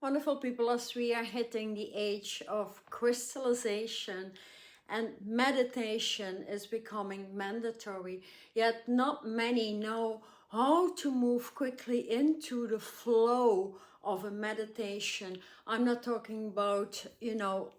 Wonderful people, as we are hitting the age of crystallization and meditation is becoming mandatory, yet not many know how to move quickly into the flow of a meditation. I'm not talking about,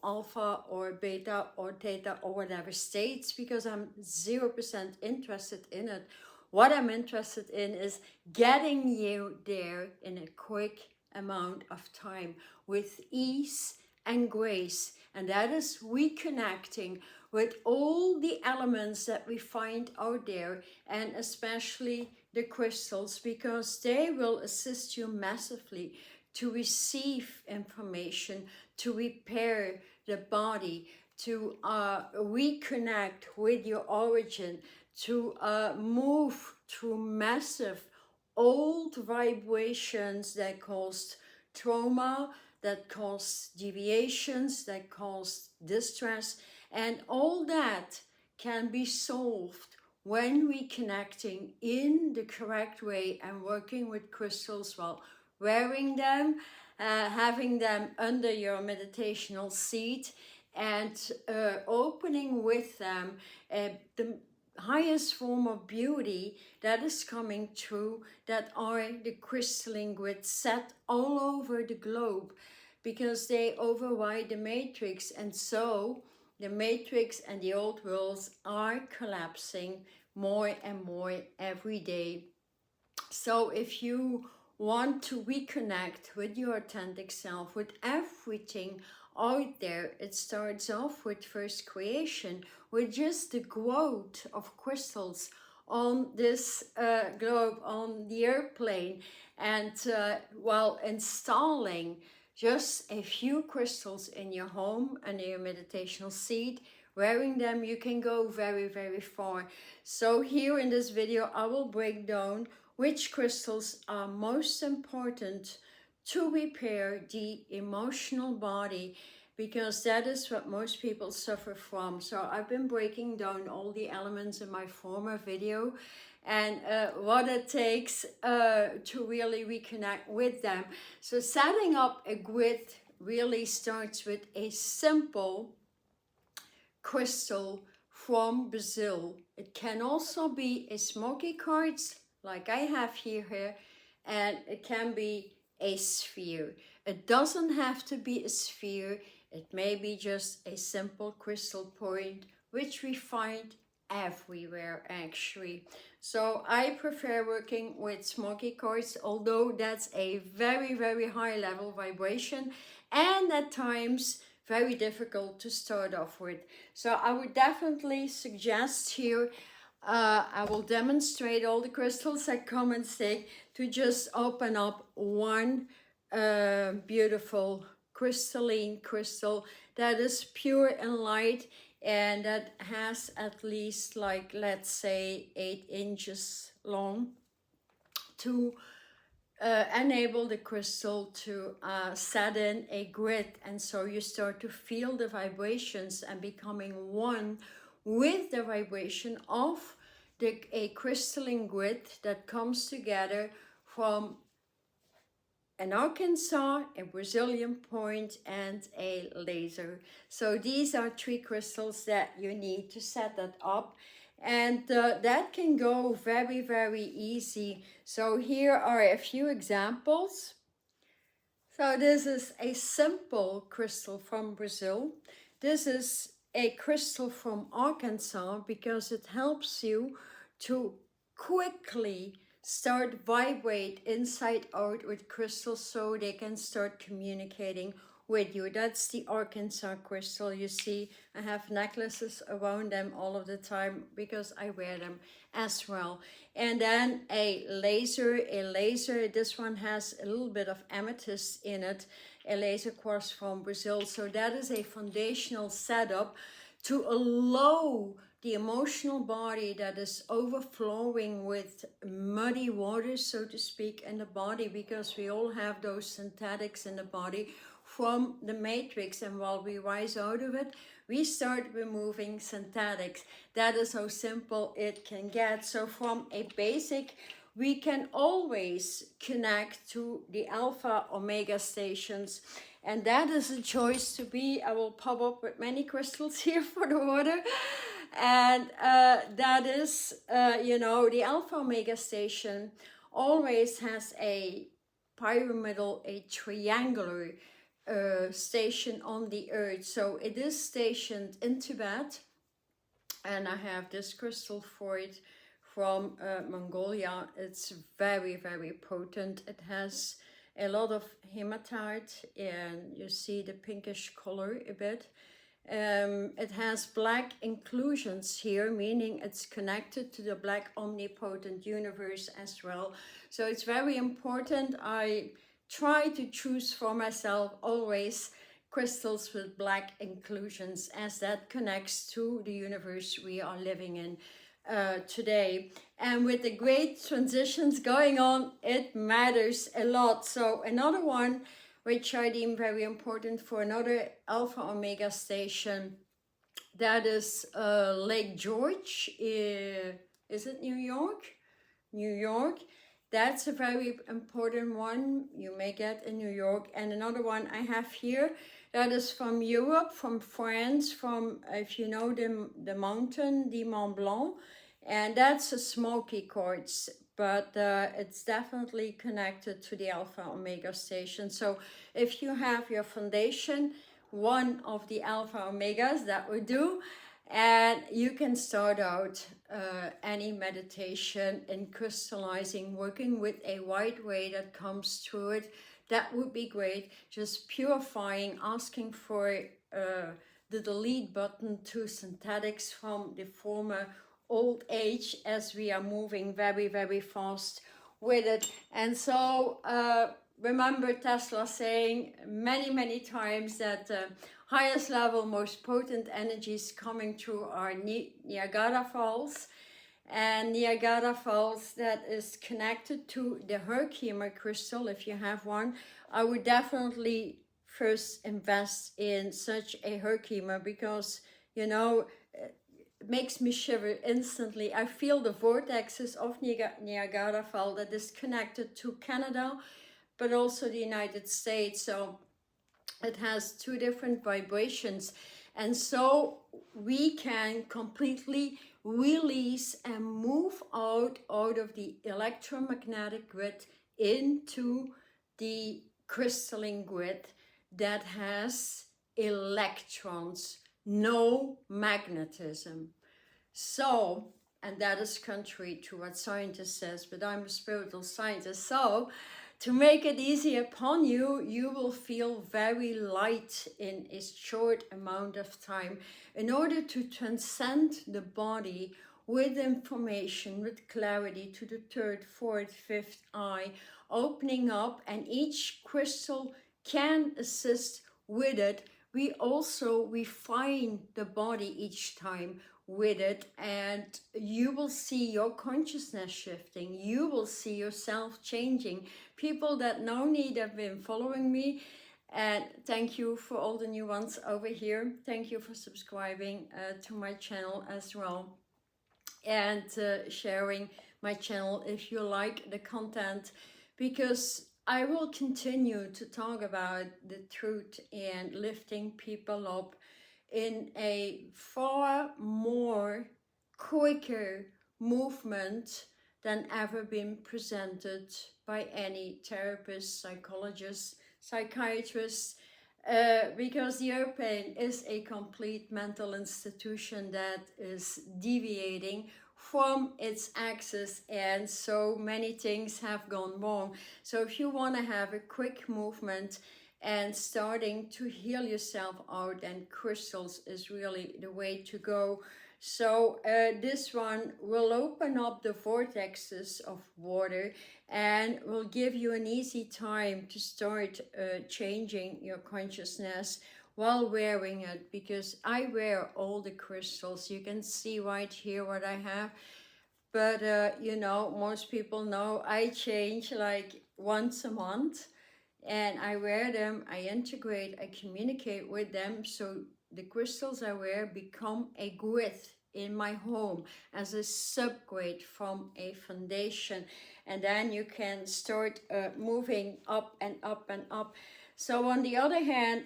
alpha or beta or theta or whatever states, because I'm 0% interested in it. What I'm interested in is getting you there in a quick amount of time with ease and grace, and that is reconnecting with all the elements that we find out there, and especially the crystals, because they will assist you massively to receive information, to repair the body, to reconnect with your origin, to move through massive old vibrations that caused trauma, that caused deviations, that caused distress, and all that can be solved when reconnecting in the correct way and working with crystals while wearing them, having them under your meditational seat, and opening with them the highest form of beauty that is coming through, that are the crystalline grids set all over the globe, because they override the matrix, and so the matrix and the old worlds are collapsing more and more every day. So if you want to reconnect with your authentic self, with everything out there, it starts off with first creation, with just the growth of crystals on this globe, on the airplane, and while installing just a few crystals in your home and in your meditational seat, wearing them, you can go very, very far. So here in this video, I will break down which crystals are most important to repair the emotional body, because that is what most people suffer from. So I've been breaking down all the elements in my former video, and what it takes to really reconnect with them. So setting up a grid really starts with a simple crystal from Brazil. It can also be a smoky quartz like I have here, and it can be a sphere. It doesn't have to be a sphere. It may be just a simple crystal point, which we find everywhere actually. So I prefer working with smoky quartz, although that's a very, very high level vibration, and at times very difficult to start off with. So I would definitely suggest here, I will demonstrate all the crystals that come and stay, to just open up one beautiful crystalline crystal that is pure and light, and that has at least, like, let's say 8 inches long, to enable the crystal to set in a grid. And so you start to feel the vibrations and becoming one with the vibration of a crystalline grid that comes together from an Arkansas, a Brazilian point, and a laser. So these are 3 crystals that you need to set that up, and that can go very, very easy. So here are a few examples. So this is a simple crystal from Brazil. This is a crystal from Arkansas, because it helps you to quickly start vibrate inside out with crystals, so they can start communicating with you. That's the Arkansas crystal. You see, I have necklaces around them all of the time because I wear them as well. And then a laser, this one has a little bit of amethyst in it, a laser quartz from Brazil. So that is a foundational setup to allow the emotional body that is overflowing with muddy waters, so to speak, in the body, because we all have those synthetics in the body from the matrix, and while we rise out of it, we start removing synthetics. That is how simple it can get. So from a basic we can always connect to the alpha omega stations. And that is a choice to be. I will pop up with many crystals here for the water. And that is, you know, the alpha omega station always has a pyramidal, a triangular station on the earth. So it is stationed in Tibet. And I have this crystal for it from Mongolia. It's very, very potent. It has a lot of hematite, and you see the pinkish color a bit. It has black inclusions here, meaning it's connected to the black omnipotent universe as well. So it's very important. I try to choose for myself always crystals with black inclusions, as that connects to the universe we are living in today. And with the great transitions going on, it matters a lot. So another one which I deem very important for another alpha omega station, that is Lake George. Is it New York? New York. That's a very important one you may get in New York. And another one I have here, that is from Europe, from France, from, if you know the mountain, the Mont Blanc. And that's a smoky quartz, but it's definitely connected to the alpha omega station. So if you have your foundation, one of the alpha omegas, that would do. And you can start out any meditation in crystallizing, working with a white ray that comes through it. That would be great. Just purifying, asking for the delete button to synthetics from the former old age, as we are moving very, very fast with it. And so remember Tesla saying many, many times that highest level, most potent energies coming through our Niagara Falls. And Niagara Falls, that is connected to the Herkimer crystal. If you have one, I would definitely first invest in such a Herkimer, because, you know, it makes me shiver instantly. I feel the vortexes of Niagara Falls that is connected to Canada, but also the United States. So it has two different vibrations. And so we can completely release and move out of the electromagnetic grid into the crystalline grid that has electrons, no magnetism. So, and that is contrary to what scientists says, but I'm a spiritual scientist. So to make it easy upon you, you will feel very light in a short amount of time, in order to transcend the body with information, with clarity to the third, fourth, fifth eye, opening up, and each crystal can assist with it. We also refine the body each time with it, and you will see your consciousness shifting. You will see yourself changing. People that know me, that have been following me, and thank you for all the new ones over here. Thank you for subscribing to my channel as well, and sharing my channel if you like the content, because I will continue to talk about the truth and lifting people up in a far more quicker movement than ever been presented by any therapist, psychologist, psychiatrist, because the airplane is a complete mental institution that is deviating from its axis, and so many things have gone wrong. So if you want to have a quick movement and starting to heal yourself out, then crystals is really the way to go. So this one will open up the vortexes of water and will give you an easy time to start changing your consciousness while wearing it, because I wear all the crystals. You can see right here what I have. But you know, most people know I change like once a month, and I wear them, I integrate, I communicate with them. So the crystals I wear become a grid in my home as a subgrade from a foundation, and then you can start moving up and up and up. So on the other hand,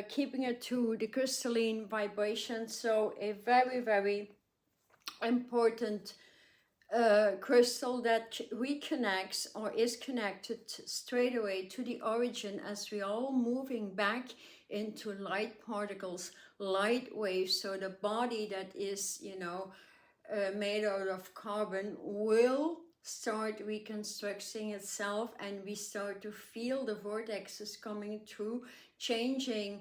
keeping it to the crystalline vibration, so a very, very important crystal that reconnects or is connected straight away to the origin, as we are all moving back into light particles, light waves. So the body that is, you know, made out of carbon will start reconstructing itself, and we start to feel the vortexes coming through, changing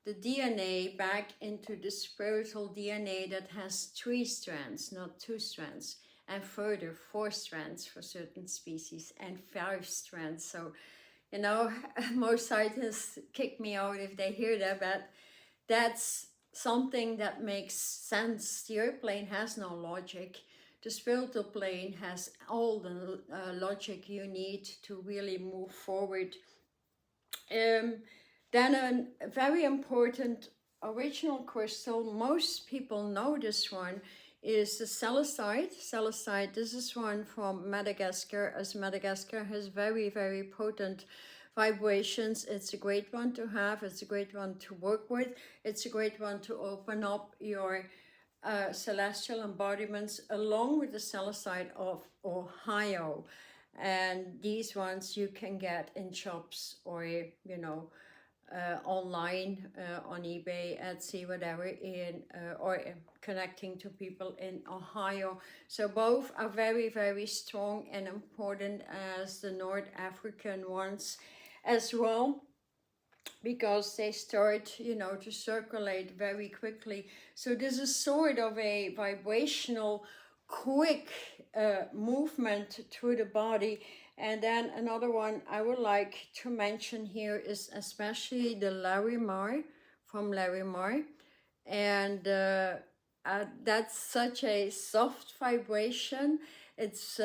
the DNA back into the spiritual DNA that has 3 strands, not 2 strands, and further 4 strands for certain species and 5 strands. So, you know, most scientists kick me out if they hear that, but that's something that makes sense. The earth plane has no logic. The spiritual plane has all the logic you need to really move forward. Then a very important original crystal, most people know this one, is the celestite. Celestite, this is one from Madagascar, as Madagascar has very, very potent vibrations. It's a great one to have, it's a great one to work with, it's a great one to open up your celestial embodiments, along with the celestite of Ohio. And these ones you can get in shops or, you know, online on eBay, Etsy, whatever, in or connecting to people in Ohio. So both are very, very strong and important as the North African ones as well, because they start, you know, to circulate very quickly. So this is sort of a vibrational, quick movement through the body. And then another one I would like to mention here is especially the Larimar, from Larimar. And that's such a soft vibration. It's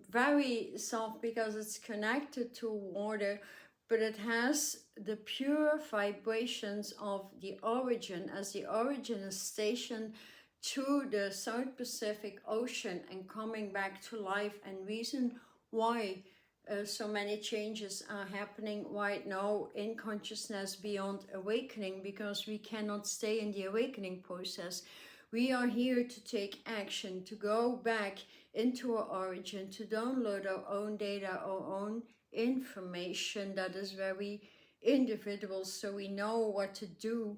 very soft because it's connected to water, but it has the pure vibrations of the origin, as the origin is stationed to the South Pacific Ocean and coming back to life, and reason why so many changes are happening right now in consciousness beyond awakening, because we cannot stay in the awakening process. We are here to take action, to go back into our origin, to download our own data, our own information that is very individual, so we know what to do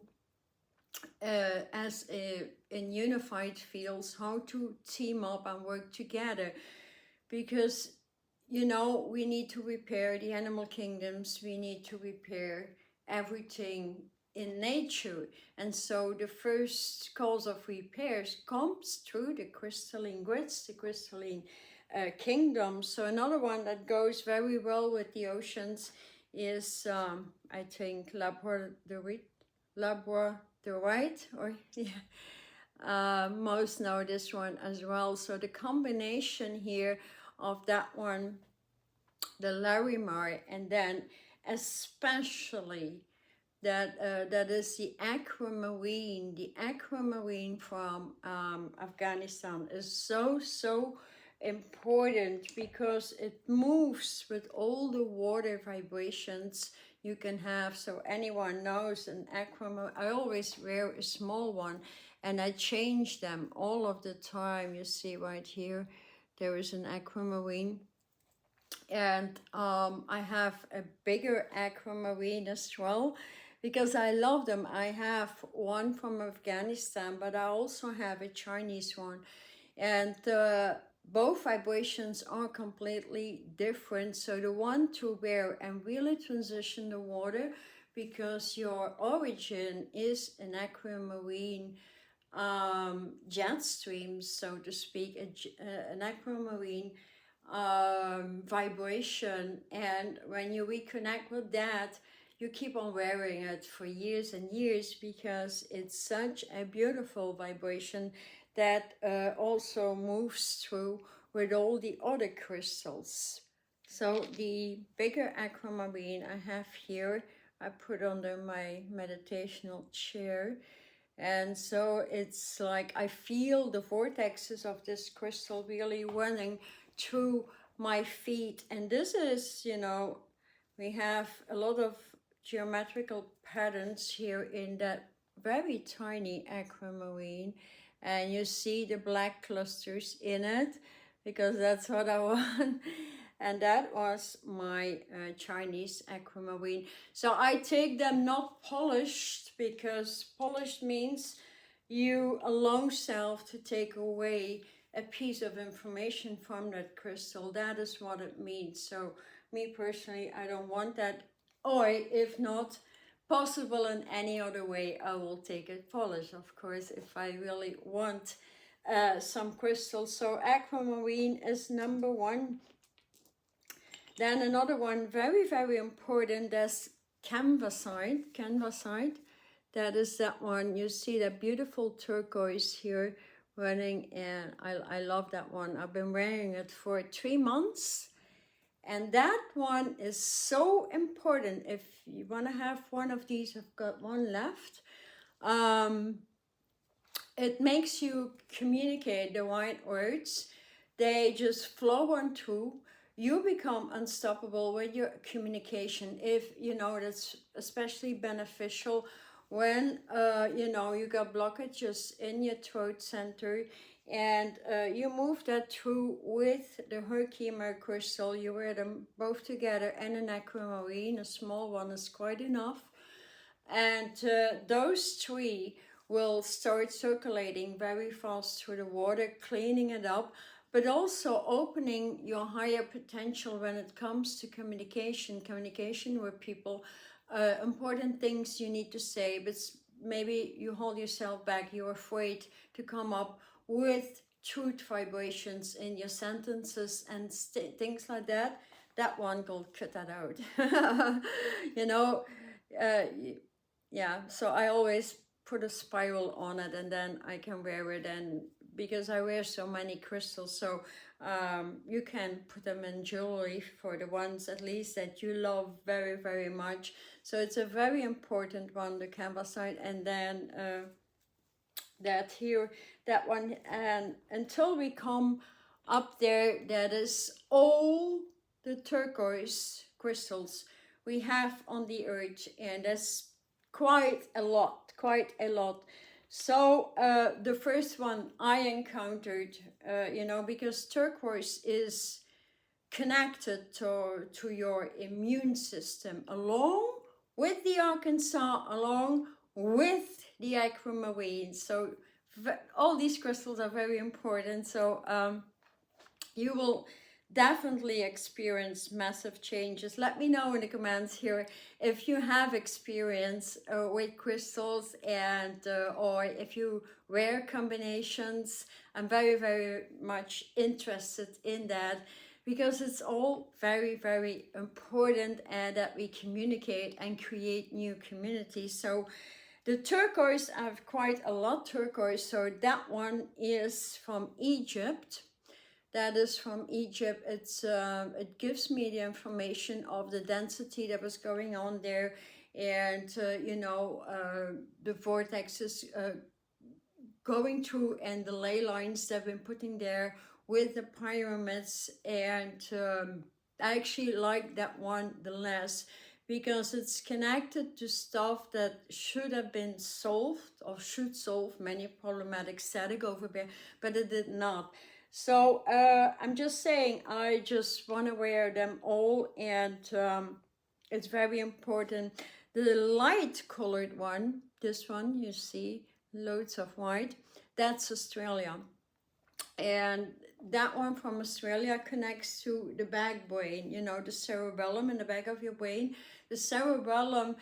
in unified fields, how to team up and work together. Because, you know, we need to repair the animal kingdoms, we need to repair everything in nature. And so the first cause of repairs comes through the crystalline grids, the crystalline kingdom. So another one that goes very well with the oceans is, I think, labradorite, or yeah. Most know this one as well. So the combination here of that one, the Larimar, and then especially that is the Aquamarine. The Aquamarine from Afghanistan is so important, because it moves with all the water vibrations you can have. So anyone knows an Aquamarine, I always wear a small one, and I change them all of the time. You see right here, there is an Aquamarine. And I have a bigger Aquamarine as well, because I love them. I have one from Afghanistan, but I also have a Chinese one. And both vibrations are completely different. So the one to wear and really transition the water, because your origin is an Aquamarine jet stream, so to speak, an Aquamarine vibration. And when you reconnect with that, you keep on wearing it for years and years, because it's such a beautiful vibration that also moves through with all the other crystals. So the bigger Aquamarine I have here, I put under my meditational chair, And so it's like I feel the vortexes of this crystal really running through my feet. And this is, you know, we have a lot of geometrical patterns here in that very tiny aquamarine. And you see the black clusters in it, because that's what I want. And that was my Chinese aquamarine. So I take them not polished, because polished means you allow self to take away a piece of information from that crystal. That is what it means. So me personally, I don't want that. Or if not possible in any other way, I will take it polished, of course, if I really want some crystals. So aquamarine is number one. Then another one, very, very important, that's canvasite. Canvasite, that is that one. You see that beautiful turquoise here running, and I love that one. I've been wearing it for 3 months. And that one is so important. If you want to have one of these, I've got one left. It makes you communicate the right words. They just flow on through. You become unstoppable with your communication. If you know, that's especially beneficial when you know, you got blockages in your throat center, and you move that through with the Herkimer crystal. You wear them both together, and an aquamarine, a small one is quite enough. And those three will start circulating very fast through the water, cleaning it up, but also opening your higher potential when it comes to communication with people, important things you need to say, but maybe you hold yourself back, you're afraid to come up with truth vibrations in your sentences and things like that. That one will cut that out. You know, yeah, so I always put a spiral on it, and then I can wear it. And because I wear so many crystals, so you can put them in jewelry for the ones at least that you love very, very much. So it's a very important one, the canvasite. And then that here, that one, and until we come up there, that is all the turquoise crystals we have on the earth, and that's quite a lot. So the first one I encountered, you know, because turquoise is connected to your immune system, along with the Arkansas, along with the aquamarine. So all these crystals are very important. So you will definitely experience massive changes. Let me know in the comments here if you have experience with crystals, and or if you wear combinations. I'm very, very much interested in that, because it's all very, very important, and that we communicate and create new communities. So the turquoise, I have quite a lot turquoise. So that one is from Egypt. That is from Egypt. It's it gives me the information of the density that was going on there, and you know, the vortexes going through, and the ley lines they've been putting there with the pyramids. And I actually like that one the less, because it's connected to stuff that should have been solved, or should solve many problematic static over there, but it did not. So I'm just saying, I just want to wear them all, and it's very important. The light colored one, this one, you see loads of white, that's Australia. And that one from Australia connects to the back brain, you know, the cerebellum in the back of your brain. The cerebellum,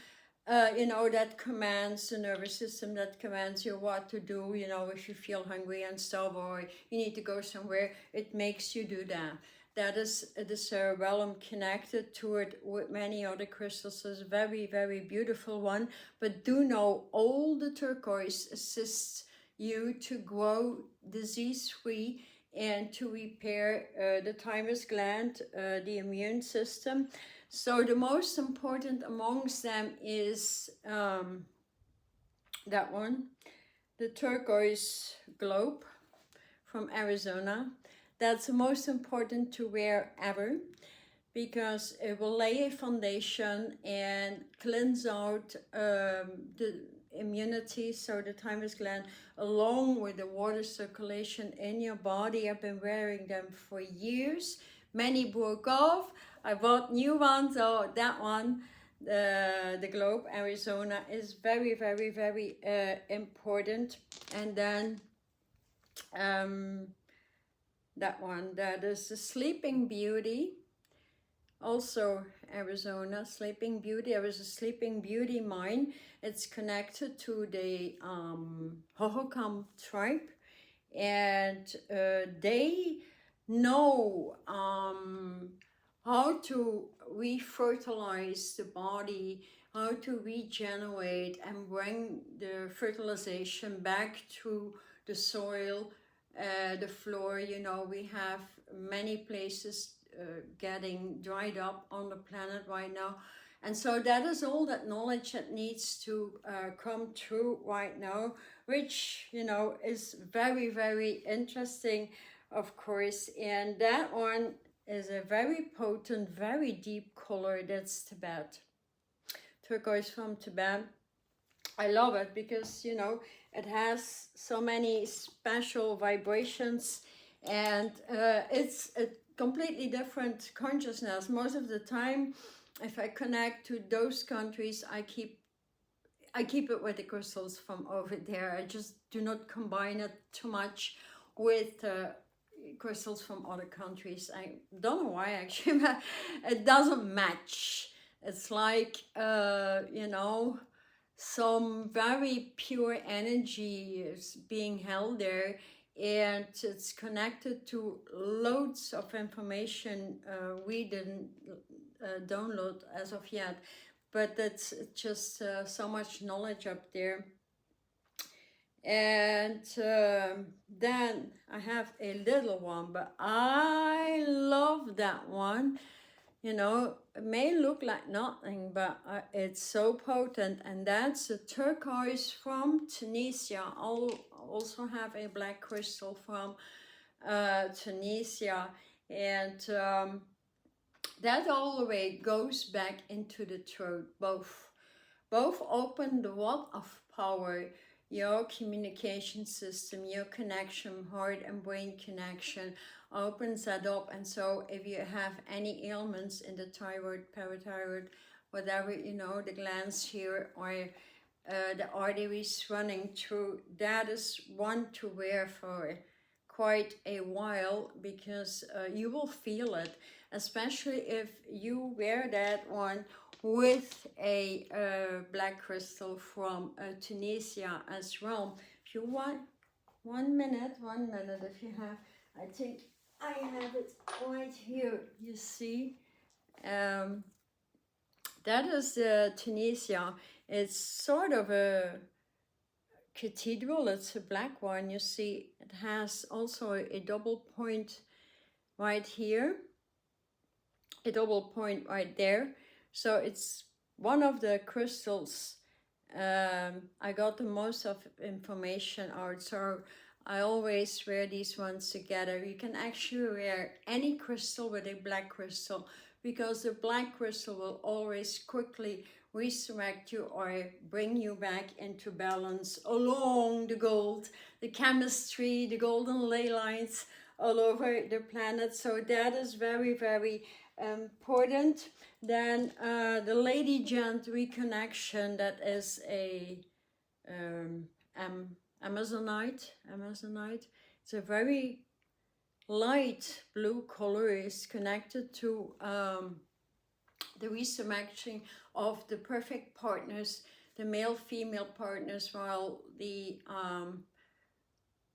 you know, that commands the nervous system, that commands you what to do, you know, if you feel hungry and stuff, or you need to go somewhere, it makes you do that. That is the cerebellum, connected to it with many other crystals. So it's a very, very beautiful one. But do know, all the turquoise assists you to grow disease-free and to repair the thymus gland, the immune system. So the most important amongst them is that one. the turquoise globe from Arizona. That's the most important to wear ever, because it will lay a foundation and cleanse out the immunity, so the thymus gland, along with the water circulation in your body. I've been wearing them for years. Many broke off. I bought new ones. So that one, the Globe Arizona, is very, very, very important. And then that one, that is the Sleeping Beauty. Also Arizona, Sleeping Beauty. There is a Sleeping Beauty mine. It's connected to the Hohokam tribe, and they know how to refertilize the body, how to regenerate and bring the fertilization back to the soil, the floor. You know, we have many places getting dried up on the planet right now, and so that is all that knowledge that needs to come true right now, which, you know, is very, very interesting, of course. And that one is a very potent, very deep color. That's Tibet, turquoise from Tibet. I love it because, you know, it has so many special vibrations, and it's a completely different consciousness. Most of the time, if I connect to those countries, I keep it with the crystals from over there. I just do not combine it too much with crystals from other countries. I don't know why, actually, but it doesn't match. It's like, you know, some very pure energy is being held there, and it's connected to loads of information we didn't download as of yet, but that's just so much knowledge up there. And then I have a little one, but I love that one. You know, it may look like nothing, but it's so potent, and that's the turquoise from Tunisia. I'll also have a black crystal from Tunisia, and that all the way goes back into the throat. Both open the wall of power, your communication system, your connection, heart and brain connection, opens that up. And so if you have any ailments in the thyroid, parathyroid, whatever, you know, the glands here, or the arteries running through, that is one to wear for quite a while, because you will feel it, especially if you wear that one with a black crystal from Tunisia as well. If you want, 1 minute, if you have, I think I have it right here, you see. That is Tunisia. It's sort of a cathedral. It's a black one, you see. It has also a double point right here, a double point right there. So it's one of the crystals I got the most of information out. So I always wear these ones together. You can actually wear any crystal with a black crystal, because the black crystal will always quickly resurrect you or bring you back into balance along the gold, the chemistry, the golden ley lines all over the planet. So that is very, very important. Then the Lady Gent reconnection, that is a Amazonite. It's a very light blue color, is connected to the resurrection of the perfect partners, the male-female partners, while the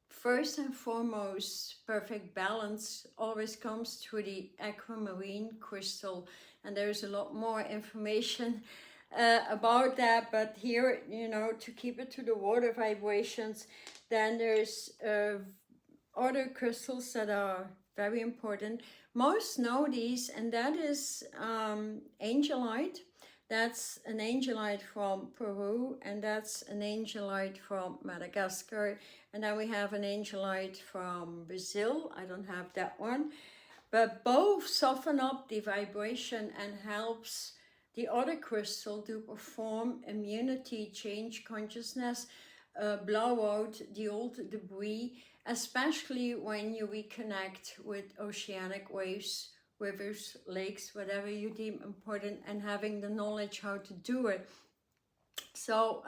first and foremost perfect balance always comes through the Aquamarine crystal. And there's a lot more information about that, but here, you know, to keep it to the water vibrations, then there's other crystals that are very important. Most know these, and that is angelite. That's an angelite from Peru, and that's an angelite from Madagascar. And then we have an angelite from Brazil. I don't have that one. But both soften up the vibration and helps the other crystal to perform immunity, change consciousness, blow out the old debris, especially when you reconnect with oceanic waves, rivers, lakes, whatever you deem important, and having the knowledge how to do it. So,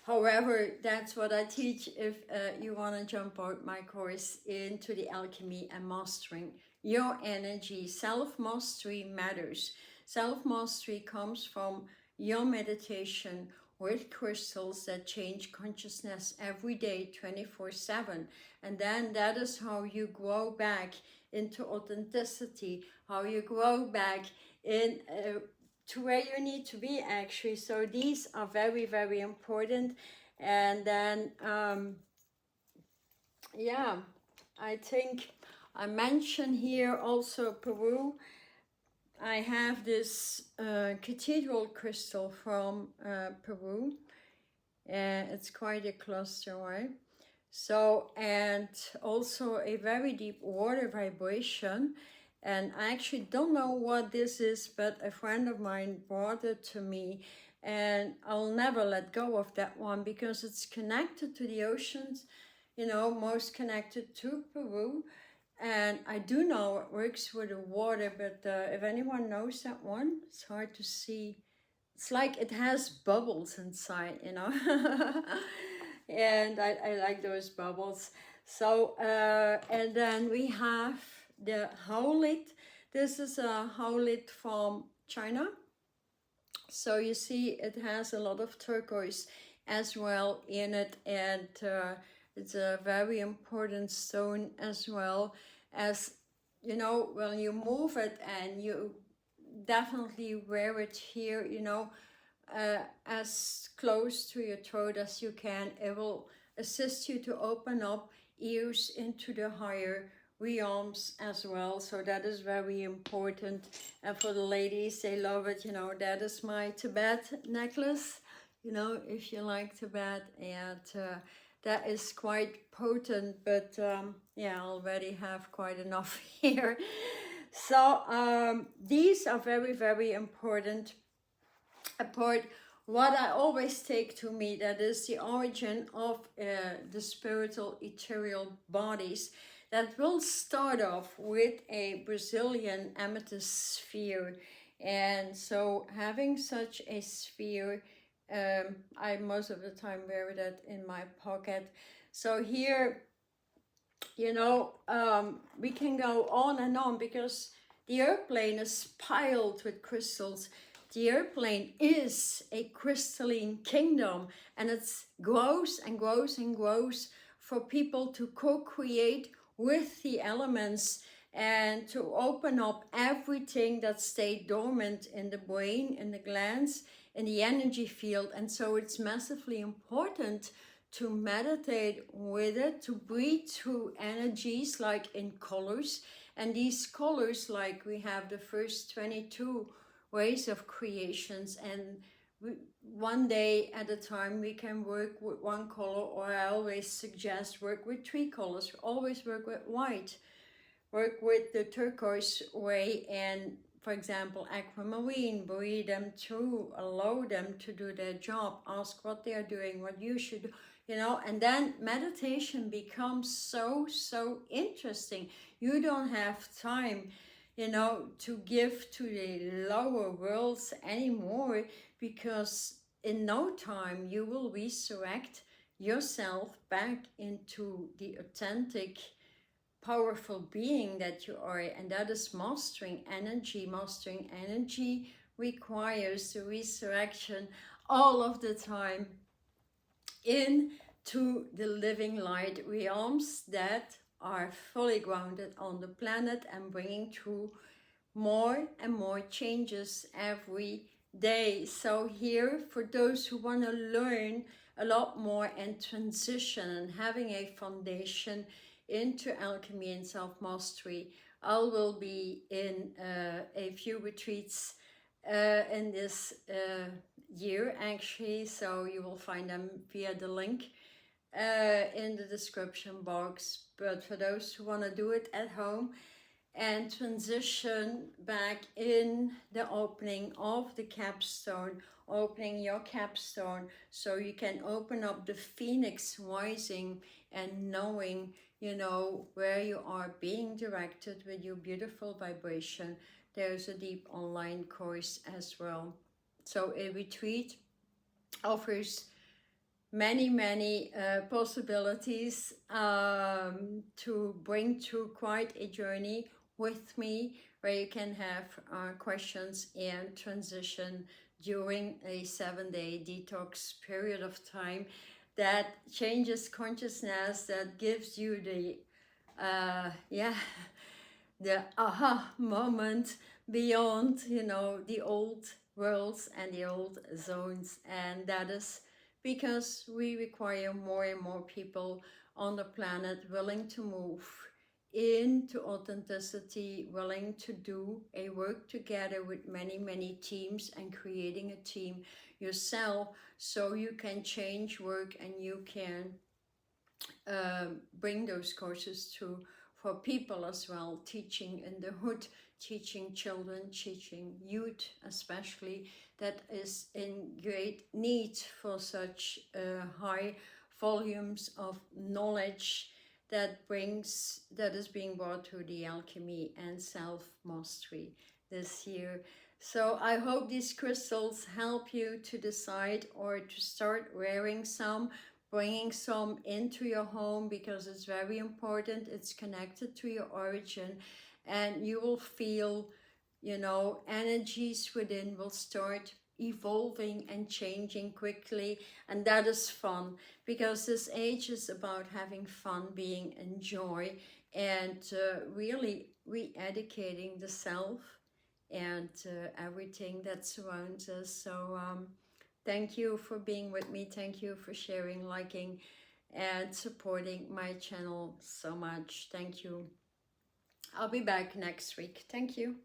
however, that's what I teach if you want to jump out my course into the alchemy and mastering your energy. Self-mastery matters. Self-mastery comes from your meditation with crystals that change consciousness every day, 24/7. And then that is how you grow back into authenticity, how you grow back in to where you need to be, actually. So these are very, very important. And then, yeah, I think I mentioned here also Peru. I have this cathedral crystal from Peru. It's quite a cluster, right? So, and also a very deep water vibration. And I actually don't know what this is, but a friend of mine brought it to me, and I'll never let go of that one because it's connected to the oceans, you know, most connected to Peru. And I do know it works with the water, but if anyone knows that one, it's hard to see. It's like it has bubbles inside, you know. And I like those bubbles. So, and then we have the howlite. This is a howlite from China. So you see it has a lot of turquoise as well in it, and it's a very important stone as well. As you know, when you move it and you definitely wear it here, you know, as close to your throat as you can. It will assist you to open up ears into the higher realms as well. So that is very important. And for the ladies, they love it. You know, that is my Tibet necklace, you know, if you like Tibet. And that is quite potent, but yeah, I already have quite enough here. So these are very, very important. Apart, what I always take to me, that is the origin of the spiritual ethereal bodies, that will start off with a Brazilian amethyst sphere. And so having such a sphere, I most of the time wear that in my pocket. So here, you know, we can go on and on because the airplane is piled with crystals. The airplane is a crystalline kingdom, and it grows and grows and grows for people to co-create with the elements and to open up everything that stayed dormant in the brain, in the glands, in the energy field. And so it's massively important to meditate with it, to breathe through energies like in colors. And these colors, like we have the first 22 ways of creations, and one day at a time we can work with one color, or I always suggest work with 3 colors. Always work with white, work with the turquoise way, and for example aquamarine, breathe them through, allow them to do their job, ask what they are doing, what you should do, you know. And then meditation becomes so interesting. You don't have time, you know, to give to the lower worlds anymore, because in no time you will resurrect yourself back into the authentic, powerful being that you are. And that is mastering energy. Mastering energy requires the resurrection all of the time into the living light realms that are fully grounded on the planet and bringing through more and more changes every day. So here, for those who want to learn a lot more and transition and having a foundation into alchemy and self-mastery, I will be in a few retreats in this year actually, so you will find them via the link in the description box. But for those who want to do it at home and transition back in the opening of the capstone, opening your capstone, so you can open up the phoenix rising and knowing, you know, where you are being directed with your beautiful vibration. There's a deep online course as well. So a retreat offers many possibilities to bring through quite a journey with me, where you can have questions and transition during a 7-day detox period of time that changes consciousness, that gives you the the aha moment beyond, you know, the old worlds and the old zones. And that is because we require more and more people on the planet willing to move into authenticity, willing to do a work together with many teams, and creating a team yourself so you can change work and you can bring those courses to for people as well, teaching in the hood, teaching children, teaching youth especially, that is in great need for such high volumes of knowledge that is being brought through the alchemy and self-mastery this year. So I hope these crystals help you to decide or to start wearing some, bringing some into your home, because it's very important. It's connected to your origin, and you will feel, you know, energies within will start evolving and changing quickly. And that is fun, because this age is about having fun, being in joy, and really re-educating the self and everything that surrounds us. So thank you for being with me. Thank you for sharing, liking, and supporting my channel so much. Thank you. I'll be back next week. Thank you.